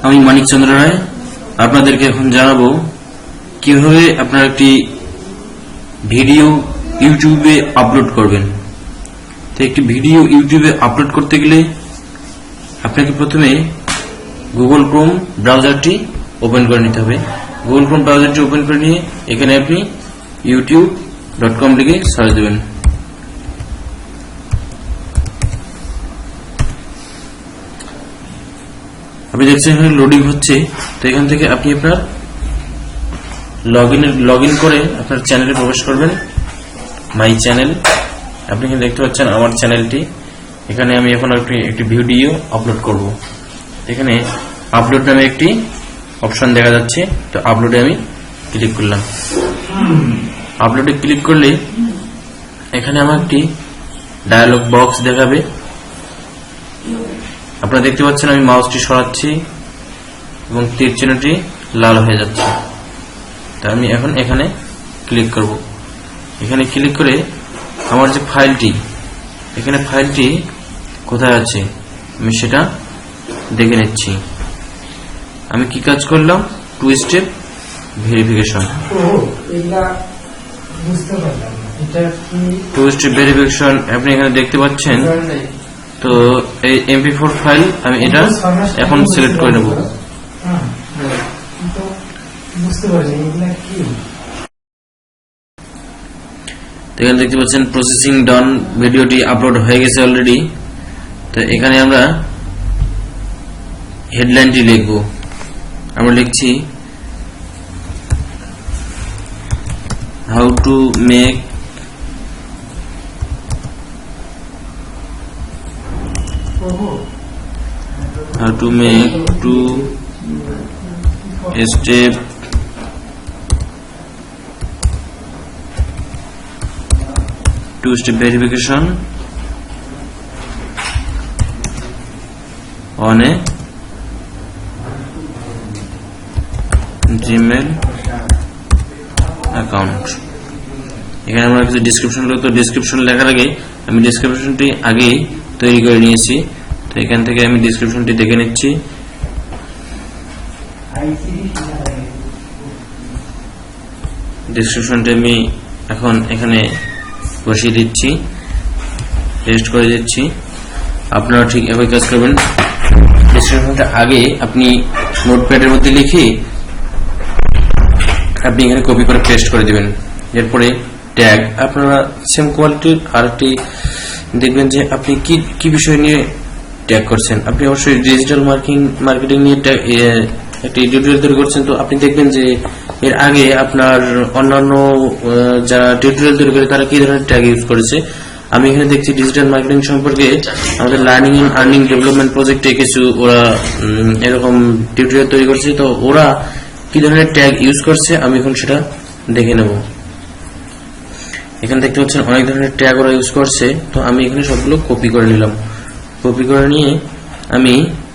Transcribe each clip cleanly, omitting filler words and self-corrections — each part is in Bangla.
আমি মানিক চন্দ্র রায় আপনাদেরকে এখন জানাবো কিভাবে আপনারা একটি ভিডিও ইউটিউবে আপলোড করবেন। তো একটি ভিডিও ইউটিউবে আপলোড করতে গেলে আপনাকে প্রথমে গুগল ক্রোম ব্রাউজারটি ওপেন করে নিতে হবে। গুগল ক্রোম ব্রাউজারটি ওপেন করে নিয়ে এখানে আপনি youtube.com লিখে সার্চ দেবেন। আপনি দেখছেন এখানে লোডিং হচ্ছে। তো এখান থেকে আপনি আপনার লগইন করে আপনার চ্যানেলে প্রবেশ করবেন। মাই চ্যানেল, আপনি এখানে দেখতে পাচ্ছেন আমার চ্যানেলটি। এখানে আমি এখন একটি ভিডিও আপলোড করব। এখানে আপলোড নামে একটি অপশন দেখা যাচ্ছে। তো আপলোডে আমি ক্লিক করলাম। আপলোডে ক্লিক করলে এখানে আমার একটি ডায়ালগ বক্স দেখাবে। আপনারা দেখতে পাচ্ছেন আমি মাউসটি সরাচ্ছি এবং তীর চিহ্নটি লাল হয়ে যাচ্ছে। তো আমি এখন এখানে ক্লিক করব। এখানে ক্লিক করে আমার যে ফাইলটি, এখানে ফাইলটি কোথায় আছে আমি সেটা দেখে নিচ্ছি। আমি কি কাজ করলাম? 2 স্টেপ ভেরিফিকেশন। 2 স্টেপ ভেরিফিকেশন আপনি এখানে দেখতে পাচ্ছেন। তো এই MP4 ফাইল আমি এটা এখন সিলেক্ট করে নেব। এখানে দেখতে পাচ্ছেন প্রসেসিং ডান, ভিডিওটি আপলোড হয়ে গেছে অলরেডি। তো এখানে আমরা হেডলাইনটি লিখব। আমরা লিখছি how to make two step verification on a Gmail account। এখানে আমরা কিছু ডেসক্রিপশন লিখব। তো ডেসক্রিপশন লেখার আগে আমি ডেসক্রিপশনটি আগেই তৈরি করে নিয়েছি। তো এখান থেকে আমি ডেসক্রিপশনটি দেখে নিচ্ছি। ডেসক্রিপশনটি আমি এখন এখানে বসিয়ে দিচ্ছি, পেস্ট করে দিচ্ছি। আপনারা ঠিক একই কাজ করবেন। ডেসক্রিপশনটা আগে আপনি নোটপ্যাডের মধ্যে লিখে আপনি এখানে কপি করে পেস্ট করে দিবেন। এরপরে ট্যাগ আপনারা সেম কোয়ালিটির আরেকটি দেখবেন যে আপনি কি বিষয় নিয়ে ট্যাগ করছেন। আপনি অবশ্যই ডিজিটাল মার্কেটিং নিয়ে একটি টিউটোরিয়াল তৈরি করছেন। তো আপনি দেখবেন যে এর আগে আপনার অন্যান্য যারা টিউটোরিয়াল তৈরি করে তারা কি ধরনের ট্যাগ ইউজ করেছে। আমি এখানে দেখছি ডিজিটাল মার্কেটিং সম্পর্কে আমাদের লার্নিং এন্ড আর্নিং ডেভেলপমেন্ট প্রজেক্টে কিছু ওরা এরকম টিউটোরিয়াল তৈরি করছে। তো ওরা কি ধরনের ট্যাগ ইউজ করছে আমি এখন সেটা দেখে নেব। এখানে দেখতে পাচ্ছেন অনেক ধরনের ট্যাগ ওরা ইউজ করছে। তো আমি এখানে সবগুলো কপি করে নিলাম। কপি করে নিয়ে আমি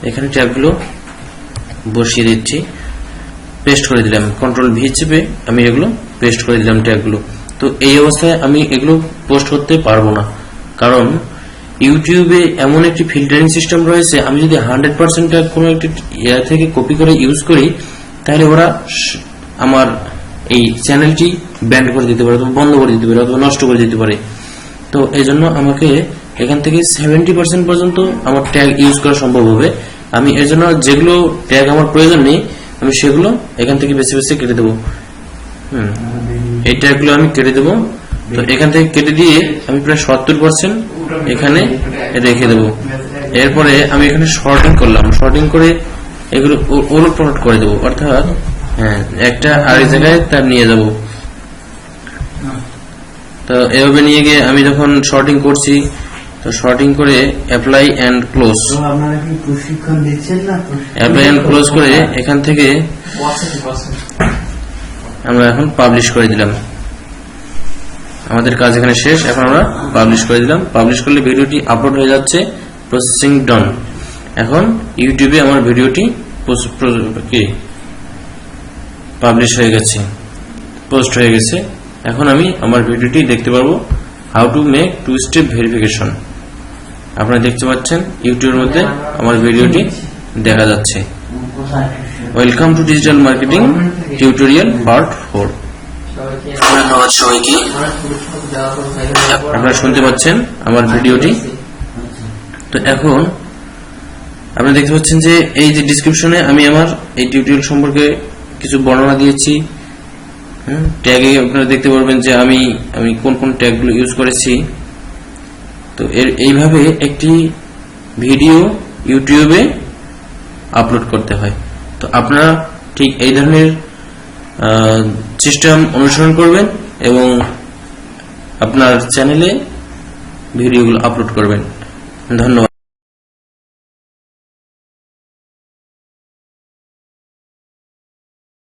এখানে ট্যাগগুলো বসিয়ে দিচ্ছি, পেস্ট করে দিলাম। কন্ট্রোল ভি চেপে আমি এগুলো পেস্ট করে দিলাম ট্যাগগুলো। তো এই অবস্থায় আমি এগুলো পোস্ট করতে পারবো না, কারণ ইউটিউবে এমন একটি ফিল্টারিং সিস্টেম রয়েছে। আমি যদি 100% ট্যাগ কোনো একটি ইয়া থেকে কপি করে ইউজ করি তাহলে ওরা আমার এই চ্যানেলটি ব্যান করে দিতে পারে, অথবা বন্ধ করে দিতে পারে, অথবা নষ্ট করে দিতে পারে। তো এই জন্য আমাকে এখান থেকে 70% পর্যন্ত আমার ট্যাগ ইউজ করা সম্ভব হবে। আমি এর জন্য যেগুলো ট্যাগ আমার প্রয়োজন নেই আমি সেগুলো এখান থেকে বেছে বেছে কেটে দেবো। এই ট্যাগগুলো আমি কেটে দেবো। তো এখান থেকে কেটে দিয়ে আমি প্রায় 70% এখানে রেখে দেবো। এরপরে আমি এখানে শর্টিং করলাম। শর্টিং করে এগুলো ওলট পালট করে দেবো, অর্থাৎ একটা আরেক জায়গায় তার নিয়ে যাব। তো এভাবে নিয়ে গিয়ে আমি যখন শর্টিং করছি, তো শর্টিং করে apply and close, apply and close করে এখান থেকে আমরা এখন পাবলিশ করে দিলাম। আমাদের কাজ এখানে শেষ। এখন আমরা পাবলিশ করে দিলাম। পাবলিশ করলে ভিডিওটি আপলোড হয়ে যাচ্ছে। প্রসেসিং ডান। এখন ইউটিউবে আমার ভিডিওটি পাবলিশ হয়ে গেছে, পোস্ট হয়ে গেছে। এখন আমি আমার ভিডিওটি দেখতে পারবো how to make 2 step verification. আপনারা দেখতে পাচ্ছেন ইউটিউবের মধ্যে আমার ভিডিওটি দেখা যাচ্ছে। Welcome to digital marketing tutorial part 4। ধন্যবাদ সবাইকে। আপনারা শুনতে পাচ্ছেন আমার ভিডিওটি। তো এখন আপনারা দেখতে পাচ্ছেন যে এই যে ডেসক্রিপশনে আমি আমার এই টিউটোরিয়াল সম্পর্কে কিছু বর্ণনা দিয়েছি। ট্যাগে আপনারা দেখতে পারবেন যে আমি কোন কোন ট্যাগগুলো ইউজ করেছি। তো এইভাবে একটি ভিডিও ইউটিউবে আপলোড করতে হয়। তো আপনারা ঠিক এই ধরনের সিস্টেম অনুসরণ করবেন এবং আপনার চ্যানেলে ভিডিওগুলো আপলোড করবেন। ধন্যবাদ।